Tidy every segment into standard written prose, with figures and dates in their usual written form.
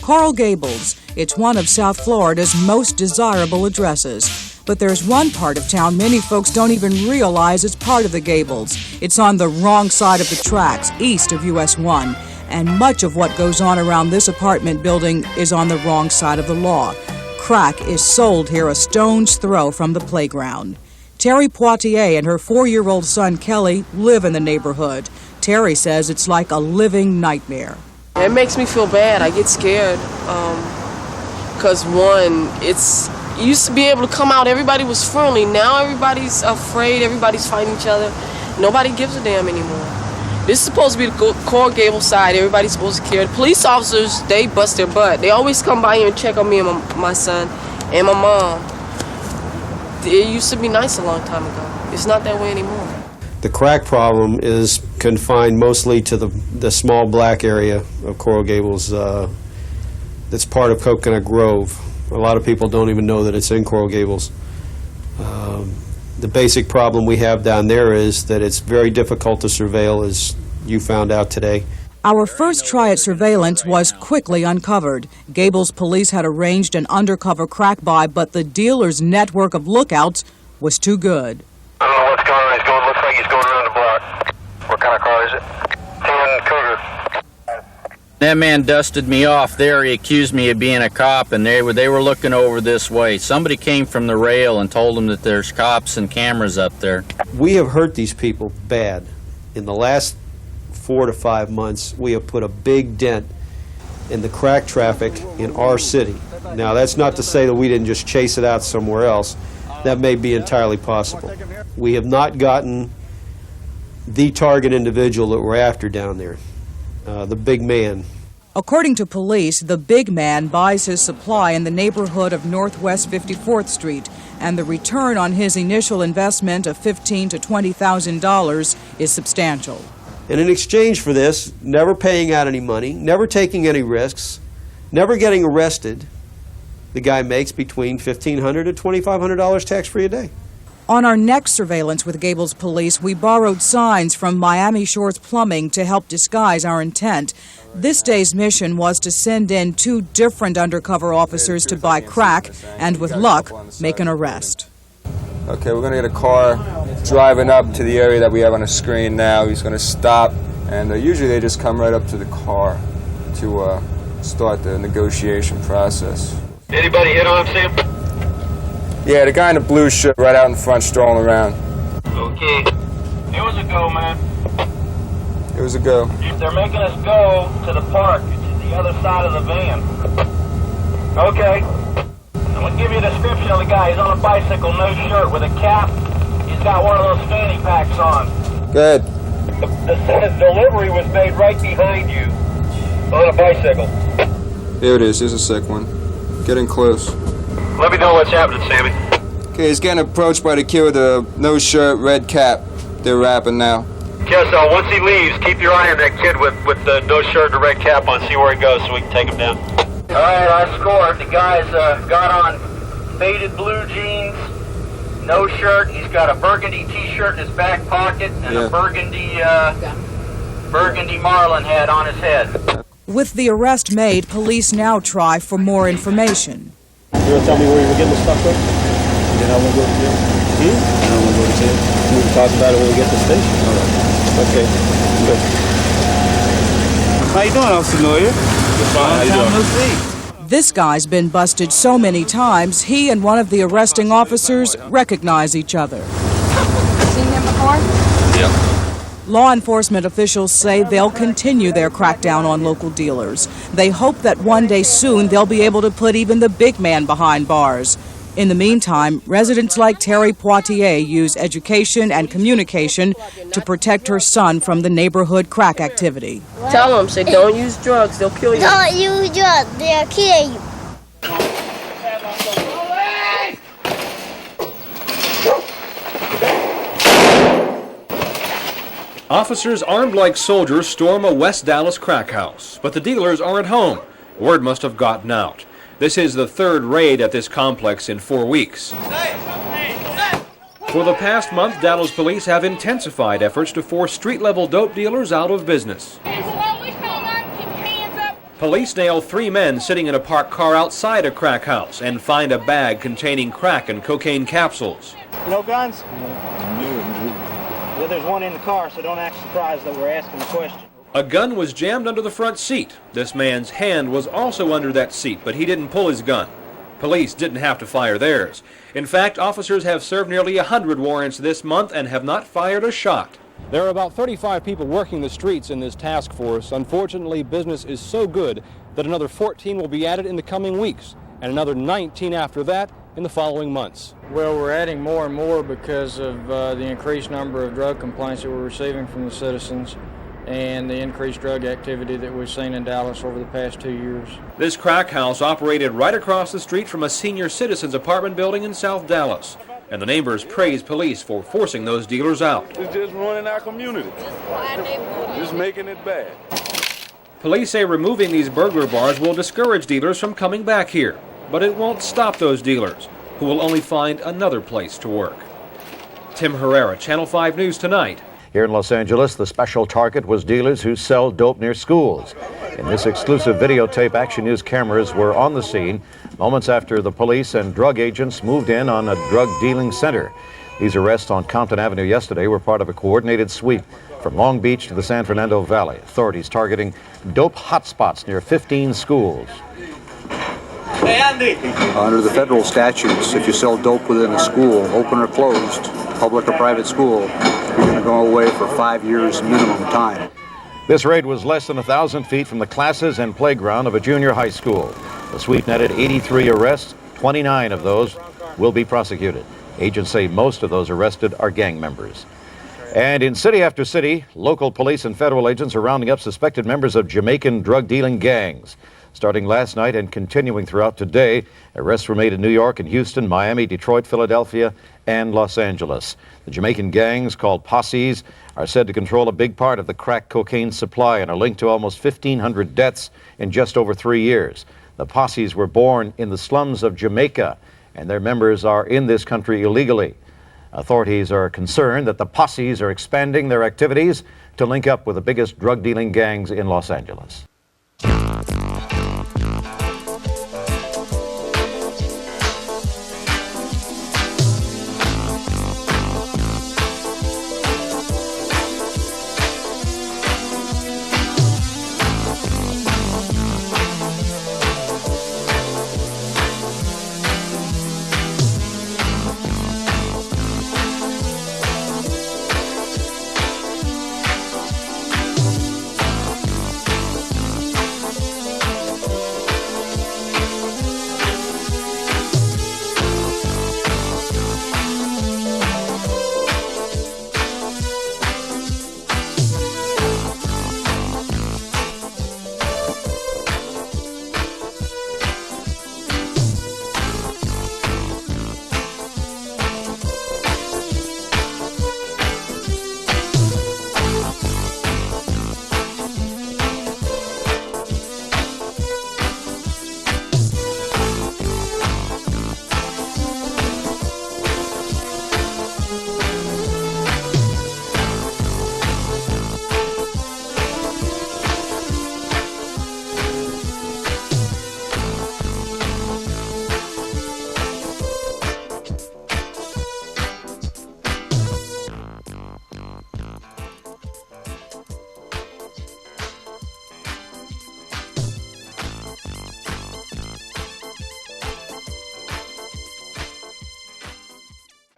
Coral Gables. It's one of South Florida's most desirable addresses. But there's one part of town many folks don't even realize is part of the Gables. It's on the wrong side of the tracks, east of US 1. And much of what goes on around this apartment building is on the wrong side of the law. Crack is sold here a stone's throw from the playground. Terry Poitier and her 4-year-old son Kelly live in the neighborhood. Terry says it's like a living nightmare. It makes me feel bad. I get scared because one, you used to be able to come out, everybody was friendly. Now everybody's afraid, everybody's fighting each other. Nobody gives a damn anymore. This is supposed to be the Coral Gables side. Everybody's supposed to care. The police officers, they bust their butt. They always come by here and check on me and my son and my mom. It used to be nice a long time ago. It's not that way anymore. The crack problem is confined mostly to the small black area of Coral Gables that's part of Coconut Grove. A lot of people don't even know that it's in Coral Gables. The basic problem we have down there is that it's very difficult to surveil, as you found out today. Our first try at surveillance was quickly uncovered. Gables police had arranged an undercover crack buy, but the dealer's network of lookouts was too good. I don't know what's going on. Looks like he's going around the block. What kind of car is it? 10 Cougar. That man dusted me off there. He accused me of being a cop, and they were looking over this way. Somebody came from the rail and told them that there's cops and cameras up there. We have hurt these people bad. In the last 4 to 5 months, we have put a big dent in the crack traffic in our city. Now, that's not to say that we didn't just chase it out somewhere else. That may be entirely possible. We have not gotten the target individual that we're after down there, the big man. According to police, the big man buys his supply in the neighborhood of Northwest 54th Street, and the return on his initial investment of $15,000 to $20,000 is substantial. And in exchange for this, never paying out any money, never taking any risks, never getting arrested, the guy makes between $1,500 to $2,500 tax-free a day. On our next surveillance with Gables police, we borrowed signs from Miami Shores Plumbing to help disguise our intent. This day's mission was to send in 2 different undercover officers to buy crack and, with luck, make an arrest. Okay, we're going to get a car driving up to the area that we have on the screen now. He's going to stop, and usually they just come right up to the car to start the negotiation process. Anybody hit on him, Sam? Yeah, the guy in the blue shirt right out in front strolling around. Okay. It was a go, man. It was a go. They're making us go to the park, to the other side of the van. Okay. I'm going to give you a description of the guy. He's on a bicycle, no shirt, with a cap. He's got one of those fanny packs on. Good. The delivery was made right behind you on a bicycle. There it is. Here's a sick one. Getting close. Let me know what's happening, Sammy. Okay, he's getting approached by the kid with the no shirt, red cap. They're rapping now. Yes, once he leaves, keep your eye on that kid with the no shirt and the red cap on. See where he goes so we can take him down. All right, I scored. The guy's got on faded blue jeans, no shirt. He's got a burgundy T-shirt in his back pocket and a burgundy marlin hat on his head. With the arrest made, police now try for more information. You want to tell me where you were getting the stuff from? And then I won't go to jail. And I won't go to jail. We can talk about it when we get to the station. All right. Okay. Good. How you doing, Officer Neuer? Fine. How you doing? This guy's been busted so many times, he and one of the arresting officers recognize each other. Seen him before? Yep. Law enforcement officials say they'll continue their crackdown on local dealers. They hope that one day soon they'll be able to put even the big man behind bars. In the meantime, residents like Terry Poitier use education and communication to protect her son from the neighborhood crack activity. Tell them, say, don't use drugs, they'll kill you. Don't use drugs, they'll kill you. Officers armed like soldiers storm a West Dallas crack house, but the dealers aren't home. Word must have gotten out. This is the 3rd raid at this complex in 4 weeks. For the past month, Dallas police have intensified efforts to force street-level dope dealers out of business. Police nail 3 men sitting in a parked car outside a crack house and find a bag containing crack and cocaine capsules. No guns? Well, there's one in the car, so don't act surprised that we're asking the question. A gun was jammed under the front seat. This man's hand was also under that seat, but he didn't pull his gun. Police didn't have to fire theirs. In fact, officers have served nearly 100 warrants this month and have not fired a shot. There are about 35 people working the streets in this task force. Unfortunately, business is so good that another 14 will be added in the coming weeks, and another 19 after that in the following months. Well, we're adding more and more because of the increased number of drug complaints that we're receiving from the citizens and the increased drug activity that we've seen in Dallas over the past 2 years. This crack house operated right across the street from a senior citizens apartment building in South Dallas. And the neighbors praise police for forcing those dealers out. It's just ruining our community. Just making it bad. Police say removing these burglar bars will discourage dealers from coming back here. But it won't stop those dealers, who will only find another place to work. Tim Herrera, Channel 5 News Tonight. Here in Los Angeles, the special target was dealers who sell dope near schools. In this exclusive videotape, Action News cameras were on the scene moments after the police and drug agents moved in on a drug dealing center. These arrests on Compton Avenue yesterday were part of a coordinated sweep from Long Beach to the San Fernando Valley. Authorities targeting dope hotspots near 15 schools. Hey, Andy. Under the federal statutes, if you sell dope within a school, open or closed, public or private school, you're going to go away for 5 years minimum time. This raid was less than 1,000 feet from the classes and playground of a junior high school. The sweep netted 83 arrests. 29 of those will be prosecuted. Agents say most of those arrested are gang members. And in city after city, local police and federal agents are rounding up suspected members of Jamaican drug dealing gangs. Starting last night and continuing throughout today, arrests were made in New York and Houston, Miami, Detroit, Philadelphia, and Los Angeles. The Jamaican gangs, called Posses, are said to control a big part of the crack cocaine supply and are linked to almost 1,500 deaths in just over 3 years. The Posses were born in the slums of Jamaica, and their members are in this country illegally. Authorities are concerned that the Posses are expanding their activities to link up with the biggest drug dealing gangs in Los Angeles.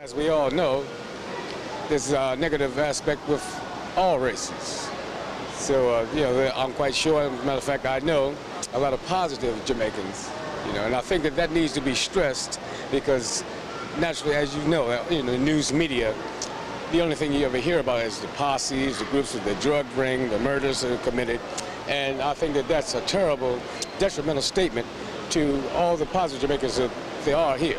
As we all know, there's a negative aspect with all races. So, I'm quite sure, as a matter of fact, I know a lot of positive Jamaicans, and I think that needs to be stressed because naturally, as you know, the news media, the only thing you ever hear about is the posses, the groups with the drug ring, the murders that are committed. And I think that that's a terrible, detrimental statement to all the positive Jamaicans that there are here.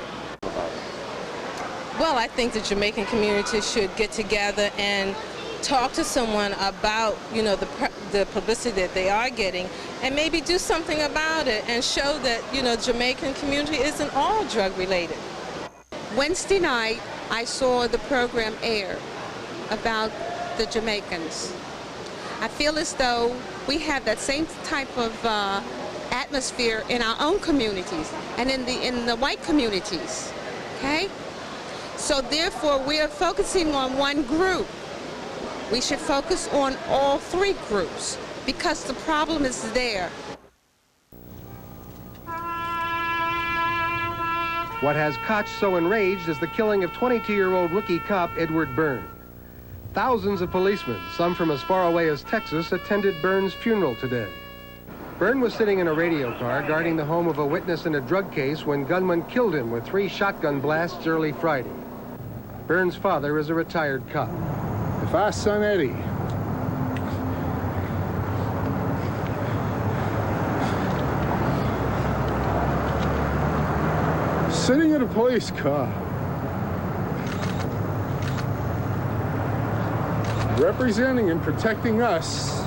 Well, I think the Jamaican community should get together and talk to someone about, the publicity that they are getting and maybe do something about it and show that, Jamaican community isn't all drug related. Wednesday night, I saw the program air about the Jamaicans. I feel as though we have that same type of atmosphere in our own communities and in the white communities, okay? So therefore, we are focusing on one group. We should focus on all three groups because the problem is there. What has Koch so enraged is the killing of 22-year-old rookie cop Edward Byrne. Thousands of policemen, some from as far away as Texas, attended Byrne's funeral today. Byrne was sitting in a radio car guarding the home of a witness in a drug case when gunmen killed him with 3 shotgun blasts early Friday. Byrne's father is a retired cop. If our son Eddie sitting in a police car representing and protecting us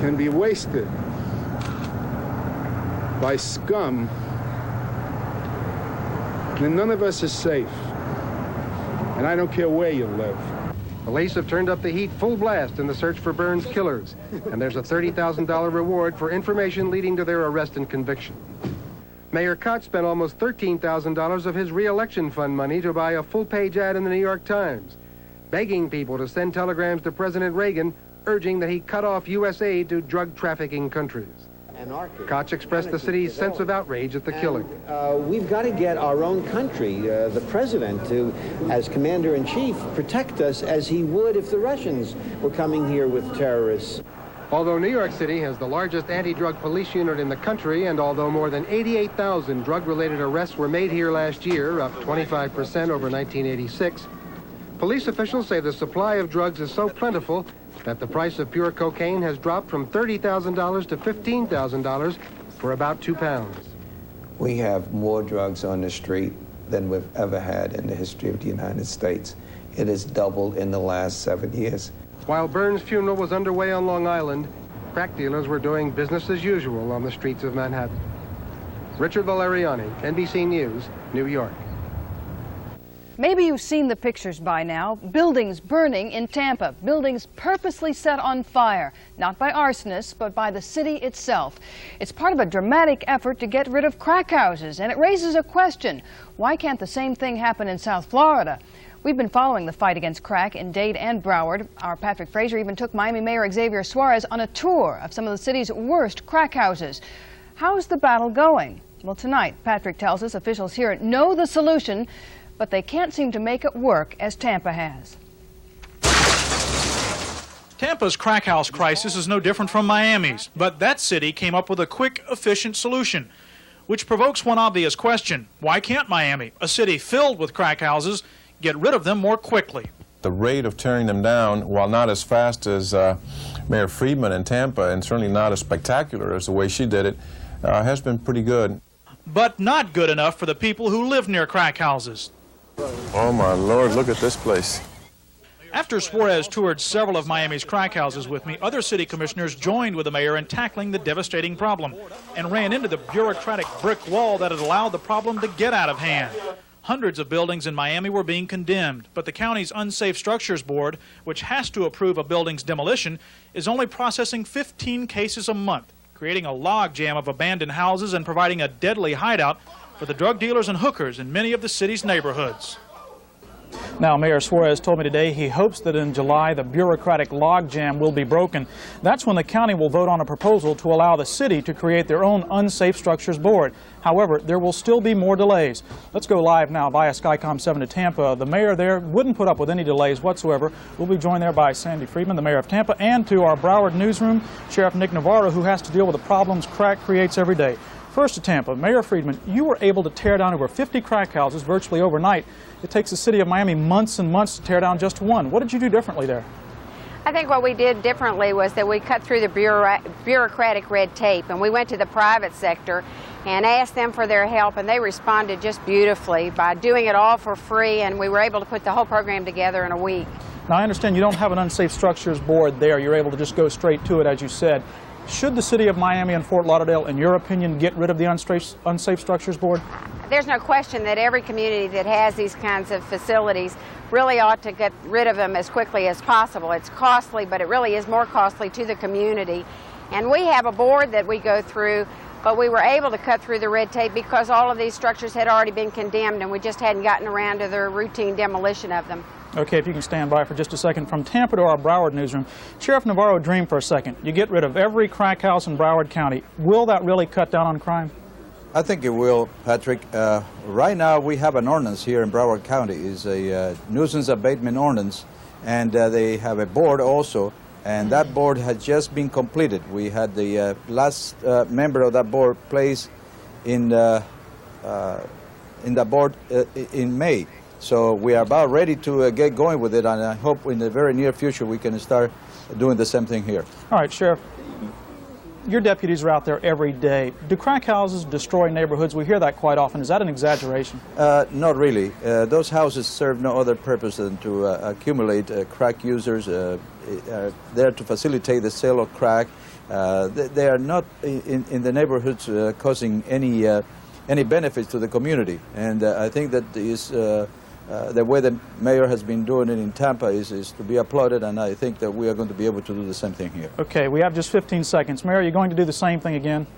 can be wasted by scum, then none of us is safe. And I don't care where you live. Police have turned up the heat full blast in the search for Byrne's killers, and there's a $30,000 reward for information leading to their arrest and conviction. Mayor Koch spent almost $13,000 of his re-election fund money to buy a full-page ad in the New York Times, begging people to send telegrams to President Reagan urging that he cut off U.S. aid to drug-trafficking countries. Koch expressed the city's sense of outrage at the killing. We've got to get our own country, the president, to, as commander-in-chief, protect us as he would if the Russians were coming here with terrorists. Although New York City has the largest anti-drug police unit in the country, and although more than 88,000 drug-related arrests were made here last year, up 25% over 1986, police officials say the supply of drugs is so plentiful that the price of pure cocaine has dropped from $30,000 to $15,000 for about 2 pounds. We have more drugs on the street than we've ever had in the history of the United States. It has doubled in the last 7 years. While Byrne's funeral was underway on Long Island, crack dealers were doing business as usual on the streets of Manhattan. Richard Valeriani, NBC News, New York. Maybe you've seen the pictures by now. Buildings burning in Tampa. Buildings purposely set on fire, not by arsonists, but by the city itself. It's part of a dramatic effort to get rid of crack houses, and it raises a question. Why can't the same thing happen in South Florida? We've been following the fight against crack in Dade and Broward. Our Patrick Fraser even took Miami Mayor Xavier Suarez on a tour of some of the city's worst crack houses. How's the battle going? Well, tonight, Patrick tells us officials here know the solution, but they can't seem to make it work as Tampa has. Tampa's crack house crisis is no different from Miami's, but that city came up with a quick, efficient solution, which provokes one obvious question. Why can't Miami, a city filled with crack houses, get rid of them more quickly? The rate of tearing them down, while not as fast as Mayor Friedman in Tampa, and certainly not as spectacular as the way she did it, has been pretty good. But not good enough for the people who live near crack houses. Oh my Lord, look at this place. After Suarez toured several of Miami's crack houses with me, other city commissioners joined with the mayor in tackling the devastating problem and ran into the bureaucratic brick wall that had allowed the problem to get out of hand. Hundreds of buildings in Miami were being condemned, but the county's Unsafe Structures Board, which has to approve a building's demolition, is only processing 15 cases a month, creating a logjam of abandoned houses and providing a deadly hideout for the drug dealers and hookers in many of the city's neighborhoods. Now, Mayor Suarez told me today he hopes that in July the bureaucratic logjam will be broken. That's when the county will vote on a proposal to allow the city to create their own Unsafe Structures Board. However, there will still be more delays. Let's go live now via Skycom 7 to Tampa. The mayor there wouldn't put up with any delays whatsoever. We'll be joined there by Sandy Friedman, the mayor of Tampa, and to our Broward newsroom, Sheriff Nick Navarro, who has to deal with the problems crack creates every day. First to Tampa, Mayor Friedman, you were able to tear down over 50 crack houses virtually overnight. It takes the city of Miami months and months to tear down just one. What did you do differently there? I think what we did differently was that we cut through the bureaucratic red tape, and we went to the private sector and asked them for their help, and they responded just beautifully by doing it all for free, and we were able to put the whole program together in a week. Now, I understand you don't have an Unsafe Structures Board there. You're able to just go straight to it, as you said. Should the city of Miami and Fort Lauderdale, in your opinion, get rid of the Unsafe Structures Board? There's no question that every community that has these kinds of facilities really ought to get rid of them as quickly as possible. It's costly, but it really is more costly to the community. And we have a board that we go through, but we were able to cut through the red tape because all of these structures had already been condemned and we just hadn't gotten around to the routine demolition of them. Okay, if you can stand by for just a second. From Tampa to our Broward newsroom, Sheriff Navarro, dream for a second. You get rid of every crack house in Broward County. Will that really cut down on crime? I think it will, Patrick. Right now we have an ordinance here in Broward County. It's a nuisance abatement ordinance, and they have a board also, and that board has just been completed. We had the last member of that board placed in that board in May. So we are about ready to get going with it, and I hope in the very near future we can start doing the same thing here. All right, Sheriff. Your deputies are out there every day. Do crack houses destroy neighborhoods? We hear that quite often. Is that an exaggeration? Not really. Those houses serve no other purpose than to accumulate crack users. There to facilitate the sale of crack. They are not in the neighborhoods causing any benefits to the community. And I think that is the way the mayor has been doing it in Tampa is to be applauded, and I think that we are going to be able to do the same thing here. Okay, we have just 15 seconds. Mayor, are you going to do the same thing again?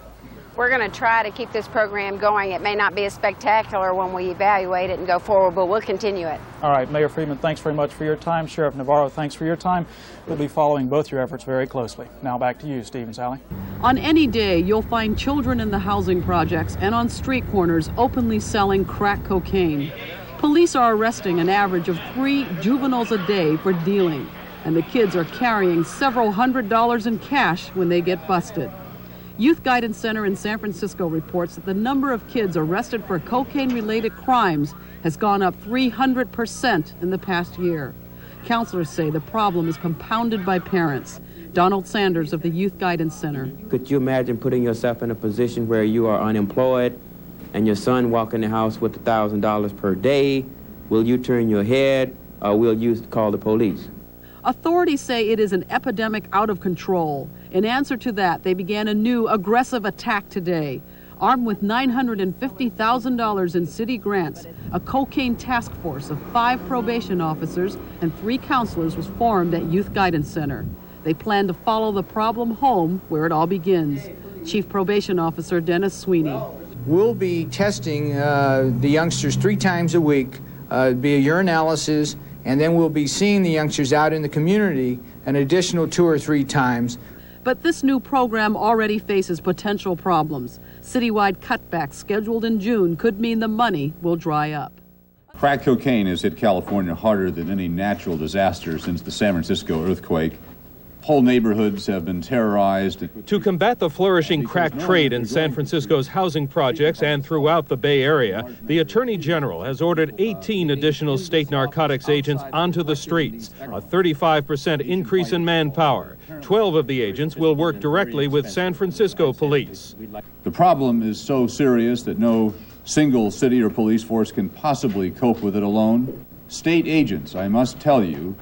We're going to try to keep this program going. It may not be as spectacular when we evaluate it and go forward, but we'll continue it. All right, Mayor Friedman, thanks very much for your time. Sheriff Navarro, thanks for your time. We'll be following both your efforts very closely. Now back to you, Steve and Sally. On any day, you'll find children in the housing projects and on street corners openly selling crack cocaine. Police are arresting an average of 3 juveniles a day for dealing, and the kids are carrying several $100s in cash when they get busted. Youth Guidance Center in San Francisco reports that the number of kids arrested for cocaine-related crimes has gone up 300% in the past year. Counselors say the problem is compounded by parents. Donald Sanders of the Youth Guidance Center. Could you imagine putting yourself in a position where you are unemployed and your son walk in the house with $1,000 per day? Will you turn your head, or will you call the police? Authorities say it is an epidemic out of control. In answer to that, they began a new aggressive attack today. Armed with $950,000 in city grants, a cocaine task force of 5 probation officers and 3 counselors was formed at Youth Guidance Center. They plan to follow the problem home where it all begins. Chief Probation Officer Dennis Sweeney. We'll be testing the youngsters 3 times a week, be a urinalysis, and then we'll be seeing the youngsters out in the community an additional 2 or 3 times. But this new program already faces potential problems. Citywide cutbacks scheduled in June could mean the money will dry up. Crack cocaine has hit California harder than any natural disaster since the San Francisco earthquake. Whole neighborhoods have been terrorized. To combat the flourishing crack trade in San Francisco's housing projects and throughout the Bay Area, the Attorney General has ordered 18 additional state narcotics agents onto the streets, a 35% increase in manpower. 12 of the agents will work directly with San Francisco police. The problem is so serious that no single city or police force can possibly cope with it alone. State agents, I must tell you,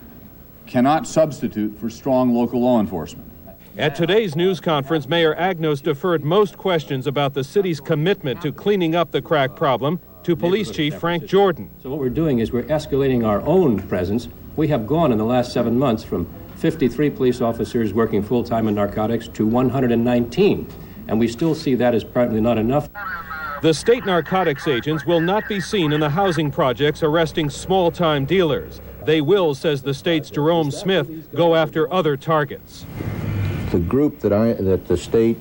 cannot substitute for strong local law enforcement. At today's news conference, Mayor Agnos deferred most questions about the city's commitment to cleaning up the crack problem to Police Chief Frank Jordan. So what we're doing is we're escalating our own presence. We have gone in the last 7 months from 53 police officers working full-time in narcotics to 119, and we still see that as probably not enough. The state narcotics agents will not be seen in the housing projects arresting small-time dealers. They will, says the state's Jerome Smith, go after other targets. The group that the state,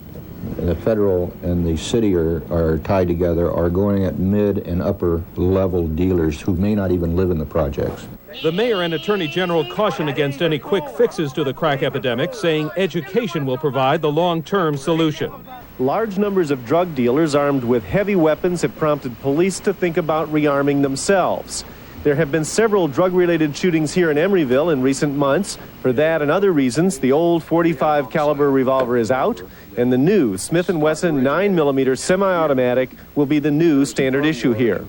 the federal, and the city are tied together are going at mid and upper level dealers who may not even live in the projects. The mayor and attorney general caution against any quick fixes to the crack epidemic, saying education will provide the long-term solution. Large numbers of drug dealers armed with heavy weapons have prompted police to think about rearming themselves. There have been several drug-related shootings here in Emeryville in recent months. For that and other reasons, the old .45 caliber revolver is out, and the new Smith & Wesson 9mm semi-automatic will be the new standard issue here.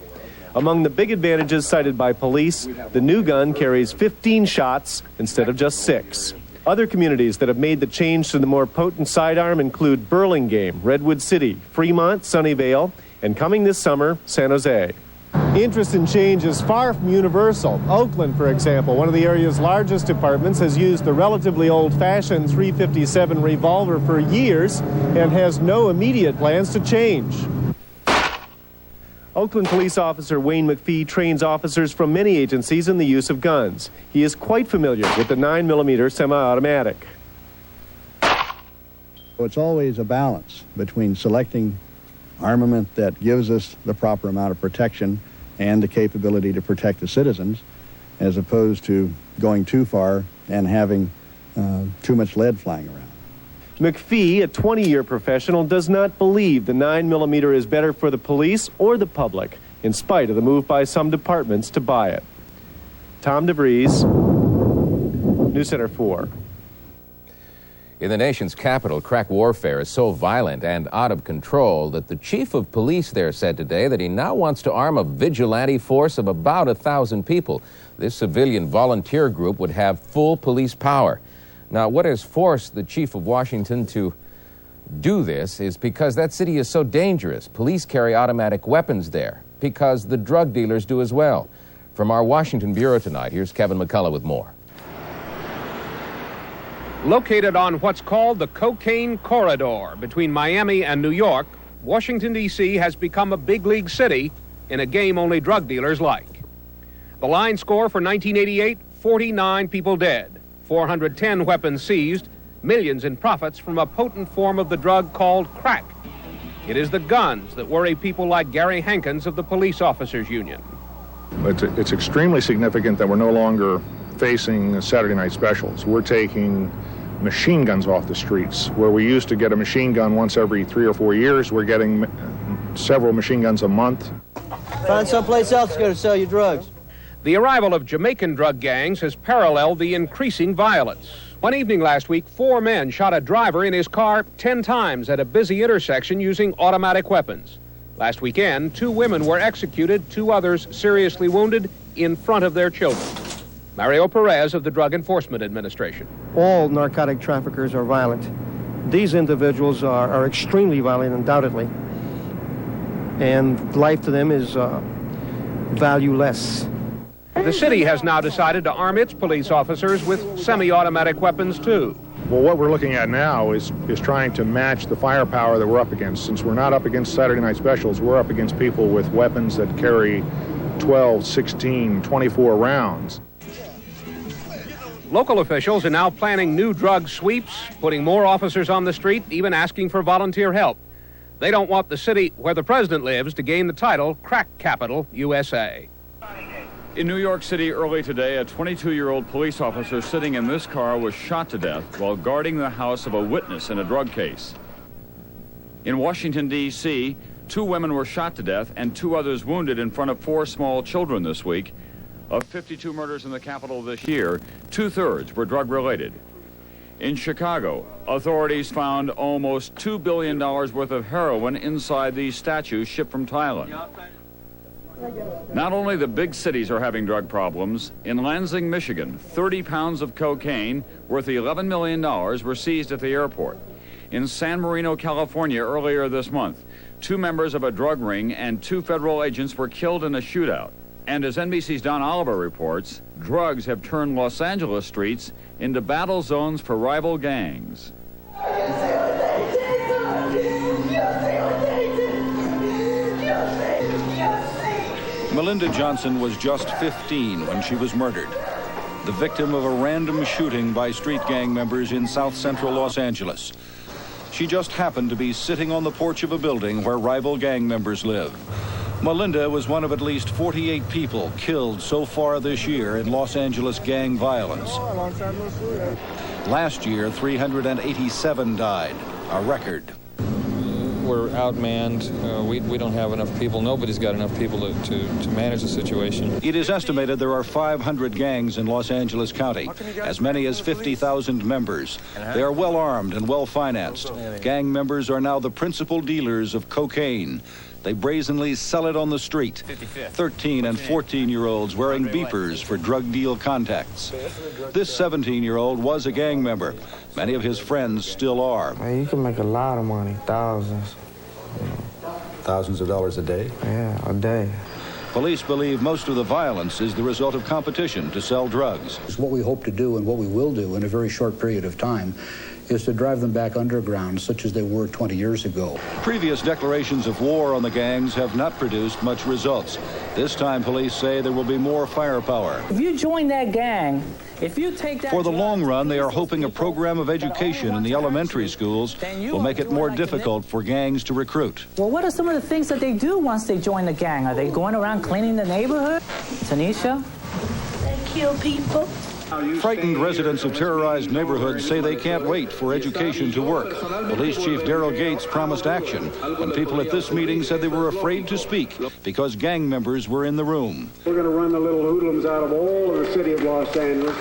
Among the big advantages cited by police, the new gun carries 15 shots instead of just 6. Other communities that have made the change to the more potent sidearm include Burlingame, Redwood City, Fremont, Sunnyvale, And coming this summer, San Jose. Interest in change is far from universal. Oakland, for example, one of the area's largest departments, has used the relatively old-fashioned .357 revolver for years and has no immediate plans to change. Oakland police officer Wayne McPhee trains officers from many agencies in the use of guns. He is quite familiar with the 9mm semi-automatic. It's always a balance between selecting armament that gives us the proper amount of protection and the capability to protect the citizens, as opposed to going too far and having too much lead flying around. McPhee, a 20-year professional, does not believe the 9mm is better for the police or the public, in spite of the move by some departments to buy it. Tom DeVries, News Center 4. In the nation's capital, crack warfare is so violent and out of control that the chief of police there said today that he now wants to arm a vigilante force of about 1,000 people. This civilian volunteer group would have full police power. Now, what has forced the chief of Washington to do this is because that city is so dangerous. Police carry automatic weapons there, because the drug dealers do as well. From our Washington bureau tonight, here's Kevin McCullough with more. Located on what's called the cocaine corridor between Miami and New York, Washington, D.C. has become a big league city in a game only drug dealers like. The line score for 1988, 49 people dead, 410 weapons seized, millions in profits from a potent form of the drug called crack. It is the guns that worry people like Gary Hankins of the Police Officers Union. It's extremely significant that we're no longer facing Saturday night specials. We're taking machine guns off the streets. Where we used to get a machine gun once every 3 or 4 years, we're getting several machine guns a month. Find someplace else to go to sell your drugs. The arrival of Jamaican drug gangs has paralleled the increasing violence. One evening last week, 4 men shot a driver in his car 10 times at a busy intersection using automatic weapons. Last weekend, 2 women were executed, 2 others seriously wounded in front of their children. Mario Perez of the Drug Enforcement Administration. All narcotic traffickers are violent. These individuals are extremely violent, undoubtedly. And life to them is valueless. The city has now decided to arm its police officers with semi-automatic weapons, too. Well, what we're looking at now is trying to match the firepower that we're up against. Since we're not up against Saturday night specials, we're up against people with weapons that carry 12, 16, 24 rounds. Local officials are now planning new drug sweeps, putting more officers on the street, even asking for volunteer help. They don't want the city where the president lives to gain the title Crack Capital USA. In New York City early today, a 22-year-old police officer sitting in this car was shot to death while guarding the house of a witness in a drug case. In Washington, D.C., 2 women were shot to death and 2 others wounded in front of 4 small children this week. Of 52 murders in the capital this year, 2/3 were drug-related. In Chicago, authorities found almost $2 billion worth of heroin inside these statues shipped from Thailand. Not only the big cities are having drug problems. In Lansing, Michigan, 30 pounds of cocaine worth $11 million were seized at the airport. In San Marino, California, earlier this month, 2 members of a drug ring and 2 federal agents were killed in a shootout. And as NBC's Don Oliver reports, drugs have turned Los Angeles streets into battle zones for rival gangs. Melinda Johnson was just 15 when she was murdered, the victim of a random shooting by street gang members in South Central Los Angeles. She just happened to be sitting on the porch of a building where rival gang members live. Melinda was one of at least 48 people killed so far this year in Los Angeles gang violence. Last year, 387 died, a record. We're outmanned. We don't have enough people. Nobody's got enough people to manage the situation. It is estimated there are 500 gangs in Los Angeles County, as many as 50,000 members. They are well armed and well financed. Gang members are now the principal dealers of cocaine. They brazenly sell it on the street. 13 and 14-year-olds wearing beepers for drug deal contacts. This 17-year-old was a gang member. Many of his friends still are. You can make a lot of money, thousands. thousands of dollars a day? Yeah, a day. Police believe most of the violence is the result of competition to sell drugs. What we hope to do and what we will do in a very short period of time is to drive them back underground, such as they were 20 years ago. Previous declarations of war on the gangs have not produced much results. This time, police say there will be more firepower. If you join that gang, if you take that... For the long run, they are hoping a program of education in the elementary schools will make it more difficult for gangs to recruit. Well, what are some of the things that they do once they join the gang? Are they going around cleaning the neighborhood? Tanisha? They kill people. Frightened residents of terrorized neighborhoods say they can't wait for education to work. Police Chief Daryl Gates promised action when people at this meeting said they were afraid to speak because gang members were in the room. We're going to run the little hoodlums out of all of the city of Los Angeles.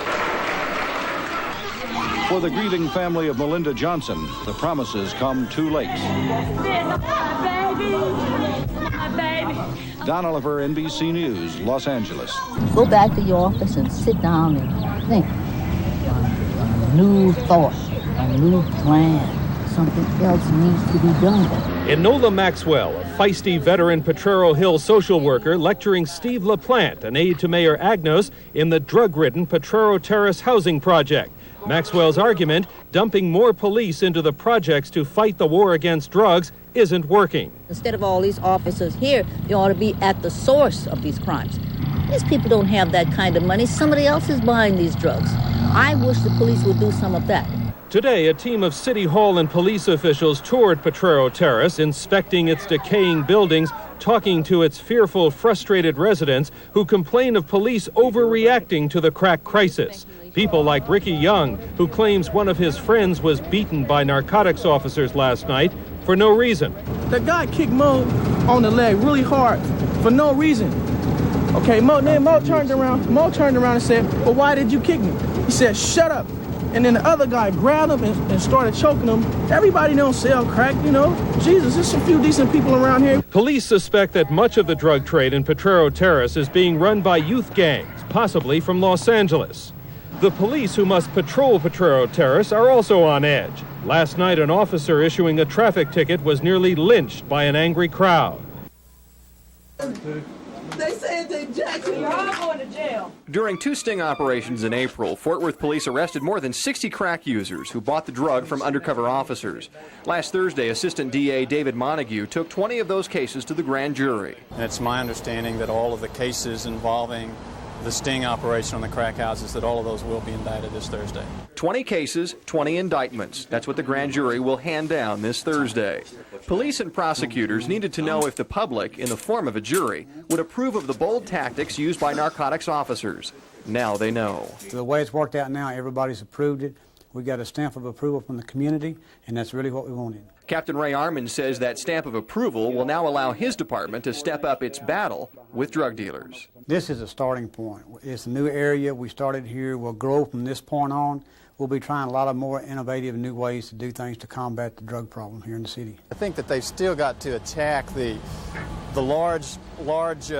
For the grieving family of Melinda Johnson, the promises come too late. My baby. Don Oliver, NBC News, Los Angeles. Go back to your office and sit down and think. A new thought, a new plan. Something else needs to be done. Enola Maxwell, a feisty veteran Potrero Hill social worker, lecturing Steve LaPlante, an aide to Mayor Agnos, in the drug-ridden Potrero Terrace housing project. Maxwell's argument, dumping more police into the projects to fight the war against drugs, isn't working. Instead of all these officers here, they ought to be at the source of these crimes. These people don't have that kind of money. Somebody else is buying these drugs. I wish the police would do some of that. Today, a team of City Hall and police officials toured Potrero Terrace, inspecting its decaying buildings, talking to its fearful, frustrated residents who complain of police overreacting to the crack crisis. People like Ricky Young, who claims one of his friends was beaten by narcotics officers last night for no reason. The guy kicked Mo on the leg really hard for no reason. Okay, Mo turned around and said, well, why did you kick me? He said, shut up. And then the other guy grabbed him and started choking him. Everybody don't sell crack, you know. Jesus, there's a few decent people around here. Police suspect that much of the drug trade in Potrero Terrace is being run by youth gangs, possibly from Los Angeles. The police who must patrol Potrero Terrace are also on edge. Last night, an officer issuing a traffic ticket was nearly lynched by an angry crowd. They said they Jackson. You're all going to jail. During two sting operations in April, Fort Worth police arrested more than 60 crack users who bought the drug from undercover officers. Last Thursday, Assistant DA David Montague took 20 of those cases to the grand jury. And it's my understanding that all of the cases involving the sting operation on the crack houses, that all of those will be indicted this Thursday. 20 cases, 20 indictments. That's what the grand jury will hand down this Thursday. Police and prosecutors needed to know if the public, in the form of a jury, would approve of the bold tactics used by narcotics officers. Now they know. The way it's worked out now, everybody's approved it. We got a stamp of approval from the community, and that's really what we wanted. Captain rearming says that stamp of approval will now allow his department to step up its battle with drug dealers. This is a starting point. It's a new area. We started here. We'll grow from this point on. We'll be trying a lot of more innovative new ways to do things to combat the drug problem here in the city. I think that they've still got to attack the large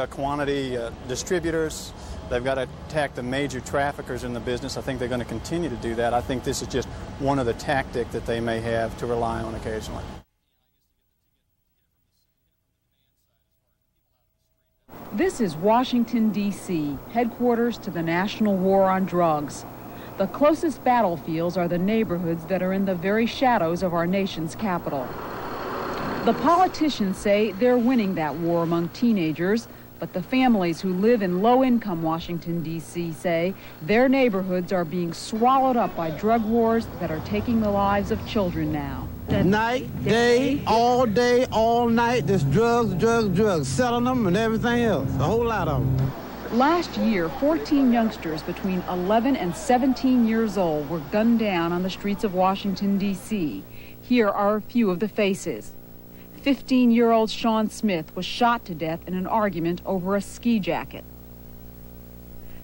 quantity distributors. They've got to attack the major traffickers in the business. I think they're going to continue to do that. I think this is just one of the tactics that they may have to rely on occasionally. This is Washington, D.C., headquarters to the National War on Drugs. The closest battlefields are the neighborhoods that are in the very shadows of our nation's capital. The politicians say they're winning that war among teenagers, but the families who live in low-income Washington, D.C. say their neighborhoods are being swallowed up by drug wars that are taking the lives of children now. Night, day, all night, there's drugs, selling them and everything else, a whole lot of them. Last year, 14 youngsters between 11 and 17 years old were gunned down on the streets of Washington, D.C. Here are a few of the faces. 15-year-old Sean Smith was shot to death in an argument over a ski jacket.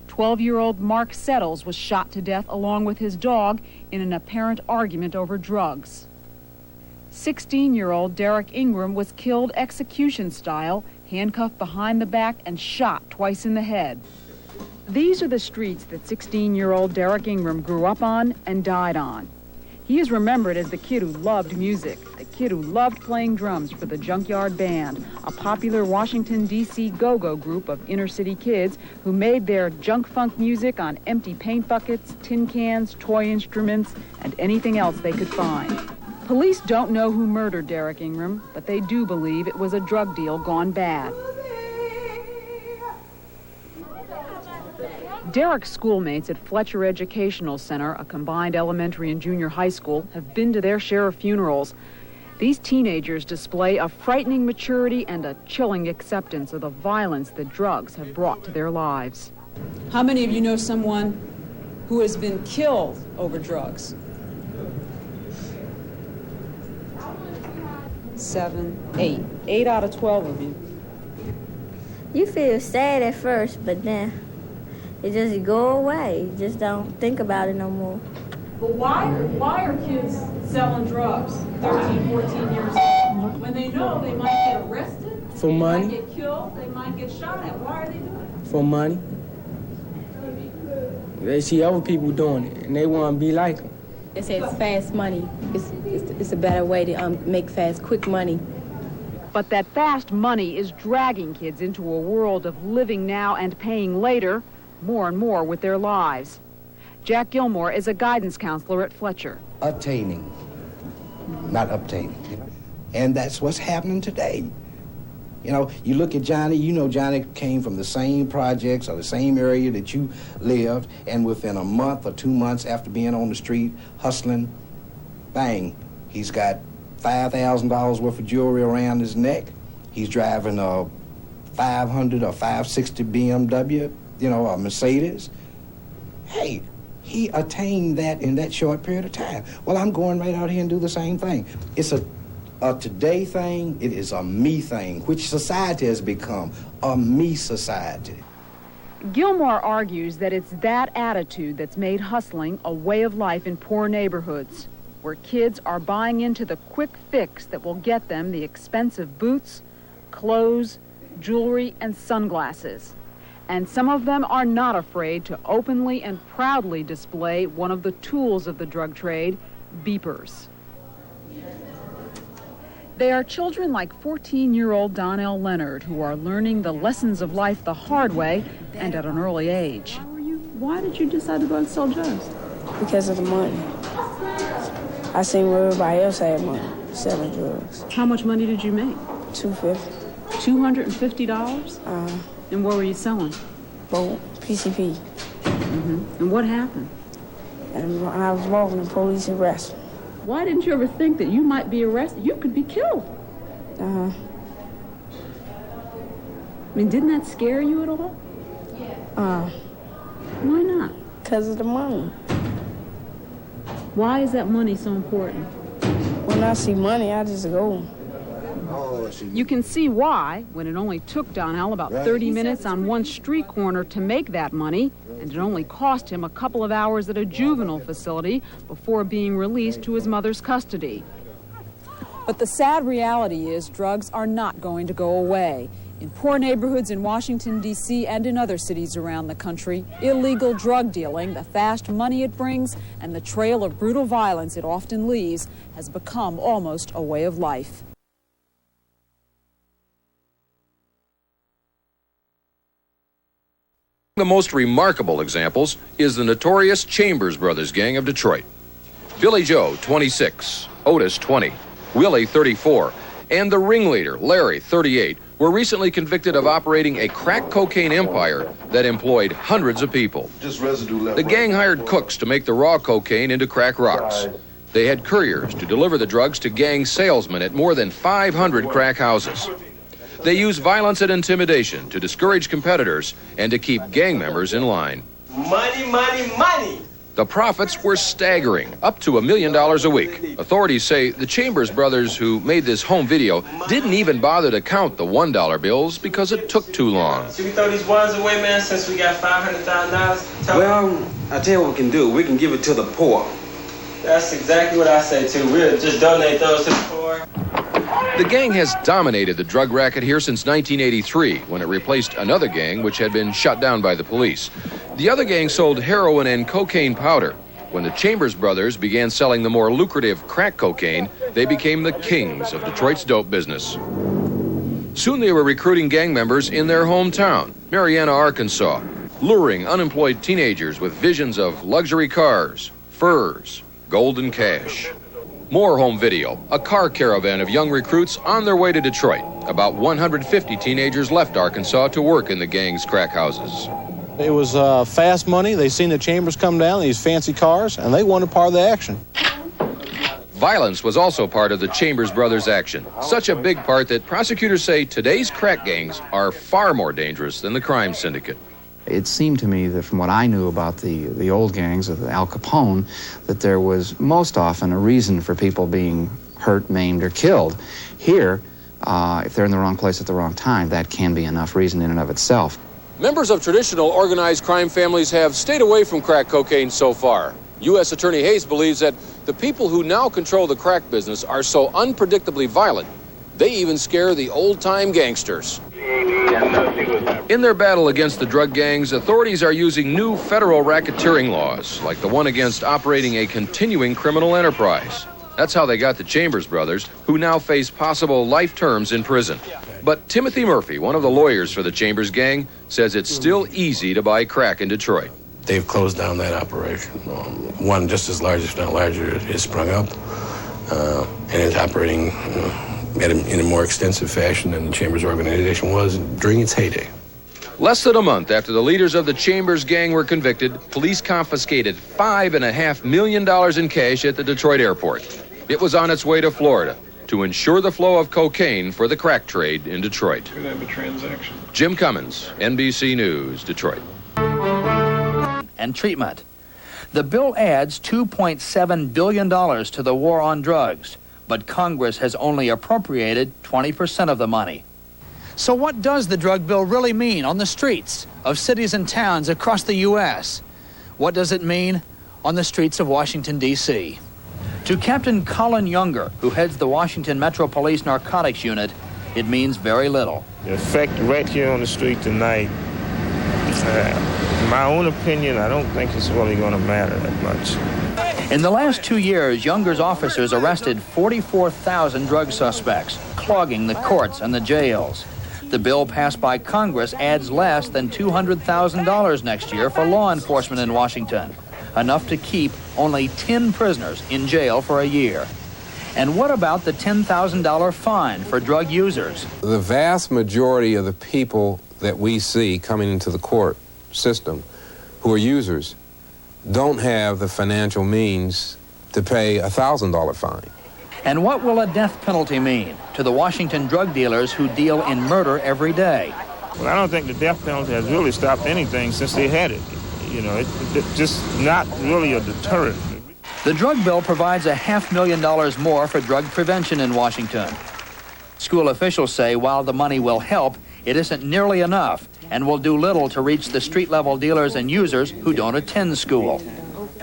12-year-old Mark Settles was shot to death along with his dog in an apparent argument over drugs. 16-year-old Derek Ingram was killed execution style, handcuffed behind the back and shot twice in the head. These are the streets that 16-year-old Derek Ingram grew up on and died on. He is remembered as the kid who loved music, the kid who loved playing drums for the Junkyard Band, a popular Washington, D.C. go-go group of inner-city kids who made their junk-funk music on empty paint buckets, tin cans, toy instruments, and anything else they could find. Police don't know who murdered Derek Ingram, but they do believe it was a drug deal gone bad. Derek's schoolmates at Fletcher Educational Center, a combined elementary and junior high school, have been to their share of funerals. These teenagers display a frightening maturity and a chilling acceptance of the violence that drugs have brought to their lives. How many of you know someone who has been killed over drugs? 7, 8. 8 out of 12 of you. You feel sad at first, but then it just go away. You just don't think about it no more. But why are kids selling drugs 13, 14 years old? When they know they might get arrested, for money, they might get killed, they might get shot at. Why are they doing it? For money. They see other people doing it, and they want to be like them. They say it's fast money. It's a better way to make fast, quick money. But that fast money is dragging kids into a world of living now and paying later, more and more with their lives. Jack Gilmore is a guidance counselor at Fletcher. Attaining, not obtaining, you know? And that's what's happening today. You know, you look at Johnny, you know Johnny came from the same projects or the same area that you lived, and within a month or 2 months after being on the street, hustling, bang, he's got $5,000 worth of jewelry around his neck. He's driving a 500 or 560 BMW, you know, a Mercedes. Hey, he attained that in that short period of time. Well, I'm going right out here and do the same thing. It's a today thing, it is a me thing, which society has become, a me society. Gilmore argues that it's that attitude that's made hustling a way of life in poor neighborhoods, where kids are buying into the quick fix that will get them the expensive boots, clothes, jewelry, and sunglasses. And some of them are not afraid to openly and proudly display one of the tools of the drug trade, beepers. They are children like 14-year-old Donnell Leonard, who are learning the lessons of life the hard way and at an early age. Why did you decide to go and sell drugs? Because of the money. I seen where everybody else had money selling drugs. How much money did you make? $250. $250? And where were you selling? Both PCP. Mm-hmm. And what happened? And when I was walking, the police arrested me. Why didn't you ever think that you might be arrested? You could be killed. Uh-huh. I mean, didn't that scare you at all? Why not? Because of the money. Why is that money so important? When I see money, I just go. You can see why, when it only took Donnell about 30 minutes on one street corner to make that money, and it only cost him a couple of hours at a juvenile facility before being released to his mother's custody. But the sad reality is drugs are not going to go away. In poor neighborhoods in Washington, D.C. and in other cities around the country, illegal drug dealing, the fast money it brings, and the trail of brutal violence it often leaves has become almost a way of life. The most remarkable examples is the notorious Chambers Brothers gang of Detroit. Billy Joe, 26, Otis, 20, Willie, 34, and the ringleader, Larry, 38, were recently convicted of operating a crack cocaine empire that employed hundreds of people. The gang hired cooks to make the raw cocaine into crack rocks. They had couriers to deliver the drugs to gang salesmen at more than 500 crack houses. They use violence and intimidation to discourage competitors and to keep gang members in line. Money, money, money! The profits were staggering, up to $1 million a week. Authorities say the Chambers brothers who made this home video didn't even bother to count the $1 bills because it took too long. Should we throw these ones away, man, since we got $500,000? Well, I tell you what we can do. We can give it to the poor. That's exactly what I say, too. We'll just donate those to the poor. The gang has dominated the drug racket here since 1983, when it replaced another gang which had been shut down by the police. The other gang sold heroin and cocaine powder, When the Chambers brothers began selling the more lucrative crack cocaine, they became the kings of Detroit's dope business. Soon they were recruiting gang members in their hometown, Marianna, Arkansas, luring unemployed teenagers with visions of luxury cars, furs, golden cash. More home video, a car caravan of young recruits on their way to Detroit. About 150 teenagers left Arkansas to work in the gang's crack houses. It was fast money. They seen the Chambers come down, these fancy cars, and they wanted part of the action. Violence was also part of the Chambers brothers' action. Such a big part that prosecutors say today's crack gangs are far more dangerous than the crime syndicate. It seemed to me that from what I knew about the old gangs of Al Capone, that there was most often a reason for people being hurt, maimed, or killed. Here, if they're in the wrong place at the wrong time, that can be enough reason in and of itself. Members of traditional organized crime families have stayed away from crack cocaine so far. U.S. Attorney Hayes believes that the people who now control the crack business are so unpredictably violent, they even scare the old-time gangsters. In their battle against the drug gangs, authorities are using new federal racketeering laws, like the one against operating a continuing criminal enterprise. That's how they got the Chambers brothers, who now face possible life terms in prison. But Timothy Murphy, one of the lawyers for the Chambers gang, says it's still easy to buy crack in Detroit. They've closed down that operation. One just as large, if not larger, is sprung up and is operating in a more extensive fashion than the Chambers organization was during its heyday. Less than a month after the leaders of the Chambers gang were convicted, police confiscated $5.5 million in cash at the Detroit airport. It was on its way to Florida to ensure the flow of cocaine for the crack trade in Detroit. Jim Cummins, NBC News, Detroit. And treatment. The bill adds $2.7 billion to the war on drugs, but Congress has only appropriated 20% of the money. So what does the drug bill really mean on the streets of cities and towns across the U.S.? What does it mean on the streets of Washington, D.C.? To Captain Colin Younger, who heads the Washington Metro Police Narcotics Unit, it means very little. The effect right here on the street tonight, in my own opinion, I don't think it's really going to matter that much. In the last 2 years, Younger's officers arrested 44,000 drug suspects, clogging the courts and the jails. The bill passed by Congress adds less than $200,000 next year for law enforcement in Washington, enough to keep only 10 prisoners in jail for a year. And what about the $10,000 fine for drug users? The vast majority of the people that we see coming into the court system who are users don't have the financial means to pay a $1,000 fine. And what will a death penalty mean to the Washington drug dealers who deal in murder every day? Well, I don't think the death penalty has really stopped anything since they had it. You know, it's just not really a deterrent. The drug bill provides $500,000 more for drug prevention in Washington. School officials say while the money will help, it isn't nearly enough and will do little to reach the street-level dealers and users who don't attend school.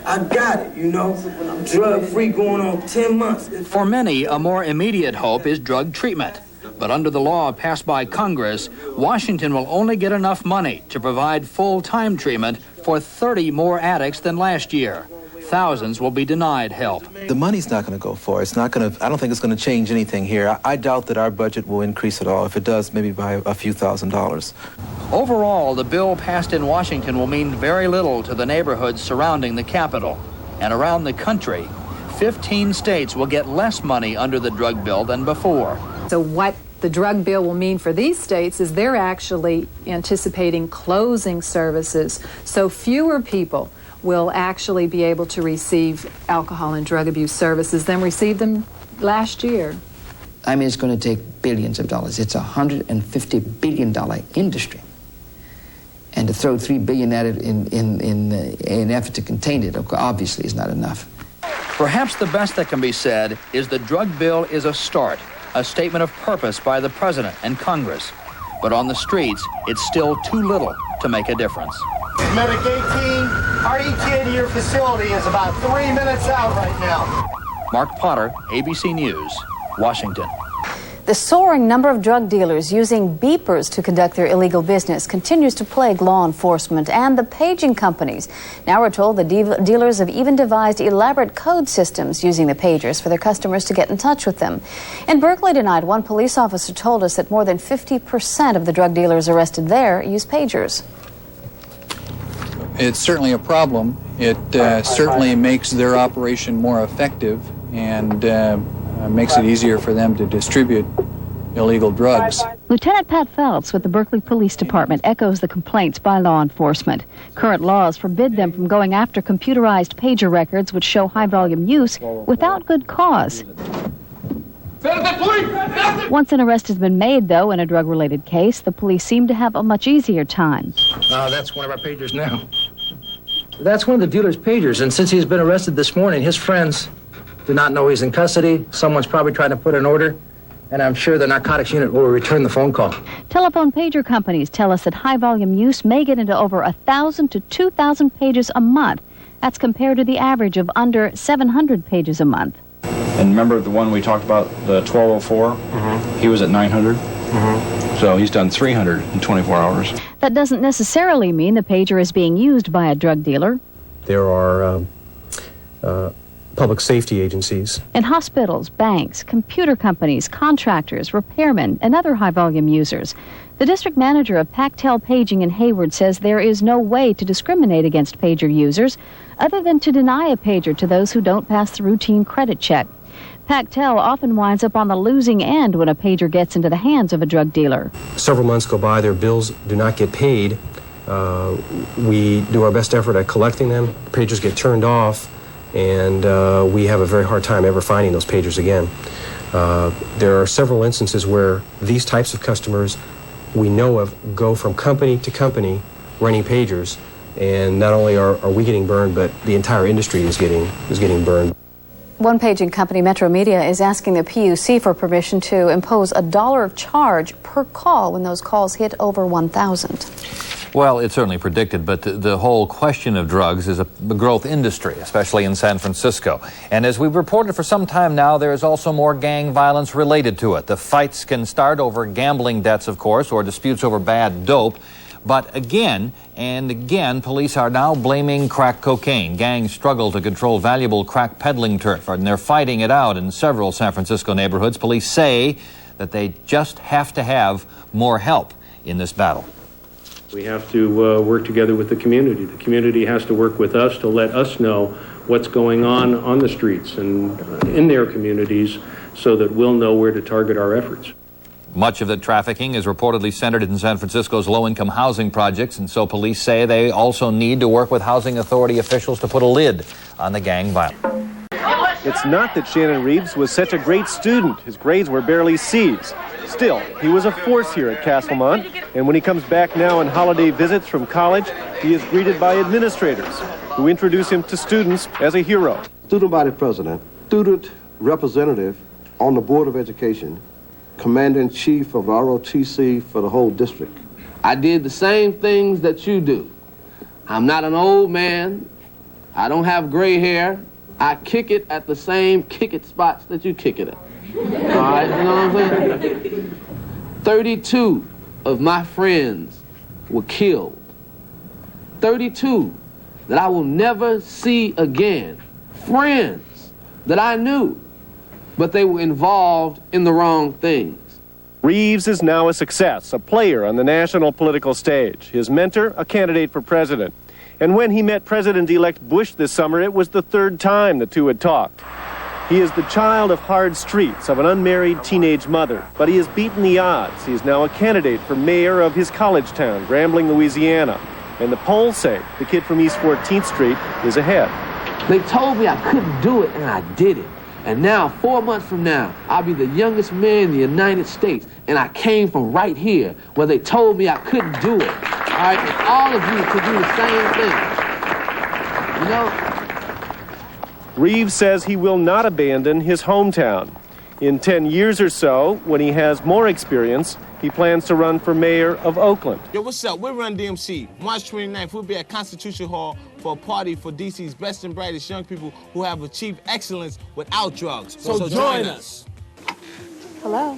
I got it, you know. I'm drug-free going on 10 months. For many, a more immediate hope is drug treatment. But under the law passed by Congress, Washington will only get enough money to provide full-time treatment for 30 more addicts than last year. Thousands will be denied help. The money's not going to go far. It's not going to, I don't think it's going to change anything here. I doubt that our budget will increase at all. If it does, maybe by a few $1,000s. Overall, the bill passed in Washington will mean very little to the neighborhoods surrounding the Capitol. And around the country, 15 states will get less money under the drug bill than before. So what the drug bill will mean for these states is they're actually anticipating closing services. So fewer people will actually be able to receive alcohol and drug abuse services than received them last year. I mean, it's going to take billions of dollars. It's a $150 billion industry. And to throw $3 billion at it in an effort to contain it, obviously is not enough. Perhaps the best that can be said is the drug bill is a start, a statement of purpose by the president and Congress. But on the streets, it's still too little to make a difference. Medic 18, our ETA to your facility is about 3 minutes out right now. Mark Potter, ABC News, Washington. The The soaring number of drug dealers using beepers to conduct their illegal business continues to plague law enforcement and the paging companies. Now we're told the dealers have even devised elaborate code systems using the pagers for their customers to get in touch with them. In Berkeley tonight, one police officer told us that more than 50% of the drug dealers arrested there use pagers. It's certainly a problem. It certainly makes their operation more effective and makes it easier for them to distribute illegal drugs. Lieutenant Pat Phelps with the Berkeley Police Department echoes the complaints by law enforcement. Current laws forbid them from going after computerized pager records which show high-volume use without good cause. Once an arrest has been made, though, in a drug-related case, the police seem to have a much easier time. That's one of our pagers now. That's one of the dealer's pagers, and since he's been arrested this morning, his friends do not know he's in custody. Someone's probably trying to put an order, and I'm sure the narcotics unit will return the phone call. Telephone pager companies tell us that high-volume use may get into over 1,000 to 2,000 pages a month. That's compared to the average of under 700 pages a month. And remember the one we talked about, the 1204? He was at 900. So he's done 300 in 24 hours. That doesn't necessarily mean the pager is being used by a drug dealer. There are public safety agencies. In hospitals, banks, computer companies, contractors, repairmen, and other high-volume users. The district manager of Pactel Paging in Hayward says there is no way to discriminate against pager users other than to deny a pager to those who don't pass the routine credit check. Pactel often winds up on the losing end when a pager gets into the hands of a drug dealer. Several months go by, their bills do not get paid. We do our best effort at collecting them. Pagers get turned off, and we have a very hard time ever finding those pagers again. There are several instances where these types of customers we know of go from company to company running pagers, and not only are we getting burned, but the entire industry is getting burned. One paging company, Metro Media, is asking the PUC for permission to impose $1 charge per call when those calls hit over 1,000. Well, it's certainly predicted, but the whole question of drugs is a growth industry, especially in San Francisco. And as we've reported for some time now, there is also more gang violence related to it. The fights can start over gambling debts, of course, or disputes over bad dope. But again and again, police are now blaming crack cocaine. Gangs struggle to control valuable crack peddling turf, and they're fighting it out in several San Francisco neighborhoods. Police say that they just have to have more help in this battle. We have to work together with the community. The community has to work with us to let us know what's going on the streets and in their communities so that we'll know where to target our efforts. Much of the trafficking is reportedly centered in San Francisco's low-income housing projects, and so police say they also need to work with housing authority officials to put a lid on the gang violence. It's not that Shannon Reeves was such a great student. His grades were barely C's. Still, he was a force here at Castlemont, and when he comes back now on holiday visits from college, he is greeted by administrators who introduce him to students as a hero. Student body president, student representative on the Board of Education, commander-in-chief of ROTC for the whole district. I did the same things that you do. I'm not an old man. I don't have gray hair. I kick it at the same kick-it spots that you kick it at. All right, you know what I'm saying? 32 of my friends were killed. 32 that I will never see again. Friends that I knew, but they were involved in the wrong things. Reeves is now a success, a player on the national political stage. His mentor, a candidate for president. And when he met President-elect Bush this summer, it was the third time the two had talked. He is the child of hard streets, of an unmarried teenage mother, but he has beaten the odds. He is now a candidate for mayor of his college town, Grambling, Louisiana. And the polls say the kid from East 14th Street is ahead. They told me I couldn't do it, and I did it. And now, 4 months from now, I'll be the youngest man in the United States. And I came from right here where they told me I couldn't do it. All right, and all of you could do the same thing. You know? Reeves says he will not abandon his hometown. In 10 years or so, when he has more experience, he plans to run for mayor of Oakland. Yo, what's up? We're Run DMC. March 29th, we'll be at Constitution Hall for a party for DC's best and brightest young people who have achieved excellence without drugs. So join us. Hello?